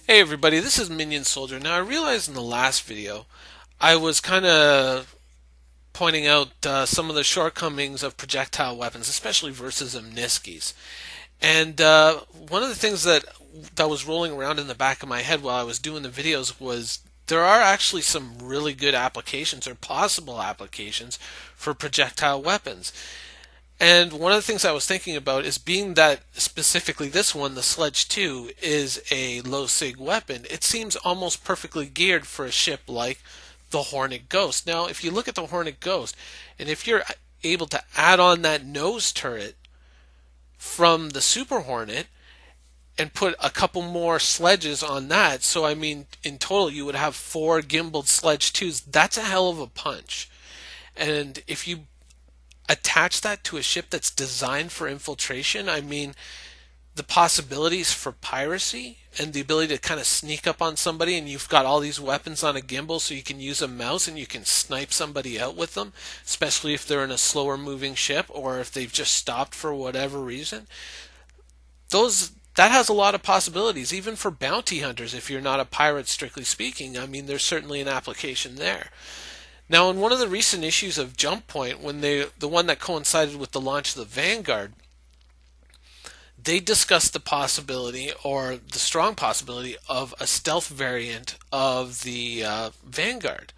Hey everybody, this is Minion Soldier. Now I realized in the last video I was kind of pointing out some of the shortcomings of projectile weapons, especially versus Omniskis. And one of the things that was rolling around in the back of my head while I was doing the videos was there are actually some really good applications or possible applications for projectile weapons. And one of the things I was thinking about is being that specifically this one, the Sledge 2, is a low sig weapon, it seems almost perfectly geared for a ship like the Hornet Ghost. Now, if you look at the Hornet Ghost, and if you're able to add on that nose turret from the Super Hornet and put a couple more sledges on that, so I mean, in total, you would have four gimbaled Sledge 2s. That's a hell of a punch. And if you attach that to a ship that's designed for infiltration, I mean, the possibilities for piracy and the ability to kind of sneak up on somebody, and you've got all these weapons on a gimbal so you can use a mouse and you can snipe somebody out with them, especially if they're in a slower moving ship or if they've just stopped for whatever reason. That has a lot of possibilities, even for bounty hunters. If you're not a pirate, strictly speaking, I mean, there's certainly an application there. Now, in one of the recent issues of Jump Point, the one that coincided with the launch of the Vanguard, they discussed the possibility, or the strong possibility, of a stealth variant of the Vanguard.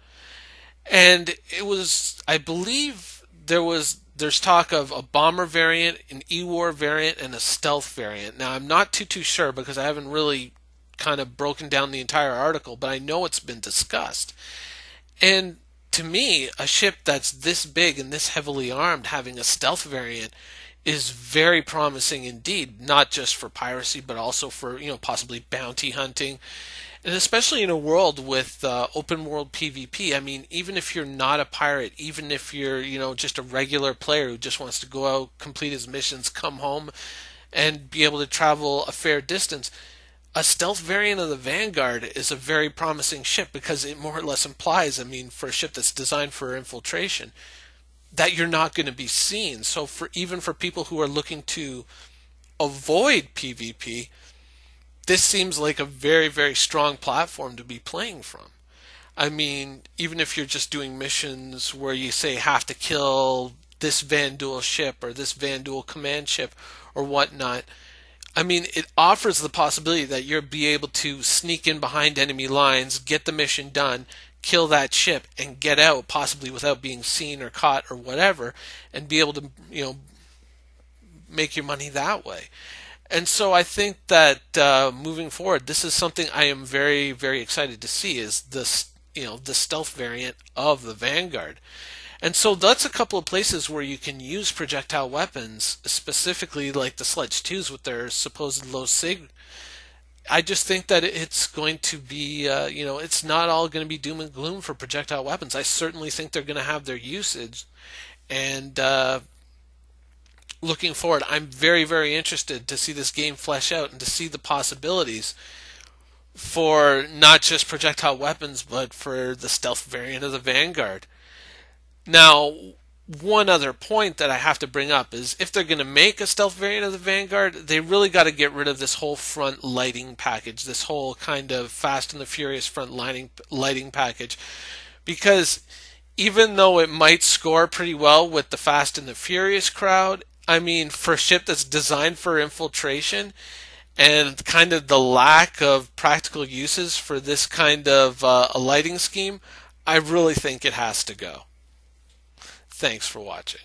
And it was, I believe, there's talk of a bomber variant, an E-War variant, and a stealth variant. Now, I'm not too sure because I haven't really kind of broken down the entire article, but I know it's been discussed. And to me, a ship that's this big and this heavily armed having a stealth variant is very promising indeed, not just for piracy, but also for, possibly bounty hunting. And especially in a world with open world PvP, I mean, even if you're not a pirate, even if you're, just a regular player who just wants to go out, complete his missions, come home, and be able to travel a fair distance, a stealth variant of the Vanguard is a very promising ship because it more or less implies, I mean, for a ship that's designed for infiltration, that you're not going to be seen. So even for people who are looking to avoid PvP, this seems like a very strong platform to be playing from. I mean, even if you're just doing missions where you say have to kill this Vanduul ship or this Vanduul command ship or whatnot, I mean, it offers the possibility that you'll be able to sneak in behind enemy lines, get the mission done, kill that ship, and get out, possibly without being seen or caught or whatever, and be able to, make your money that way. And so I think that moving forward, this is something I am very excited to see, is this, the stealth variant of the Vanguard. And so that's a couple of places where you can use projectile weapons, specifically like the Sledge 2s with their supposed low sig. I just think that it's going to be, it's not all going to be doom and gloom for projectile weapons. I certainly think they're going to have their usage. And looking forward, I'm very interested to see this game flesh out and to see the possibilities for not just projectile weapons, but for the stealth variant of the Vanguard. Now, one other point that I have to bring up is if they're going to make a stealth variant of the Vanguard, they really got to get rid of this whole front lighting package, this whole kind of Fast and the Furious front lighting package, because even though it might score pretty well with the Fast and the Furious crowd, I mean, for a ship that's designed for infiltration and kind of the lack of practical uses for this kind of a lighting scheme, I really think it has to go. Thanks for watching.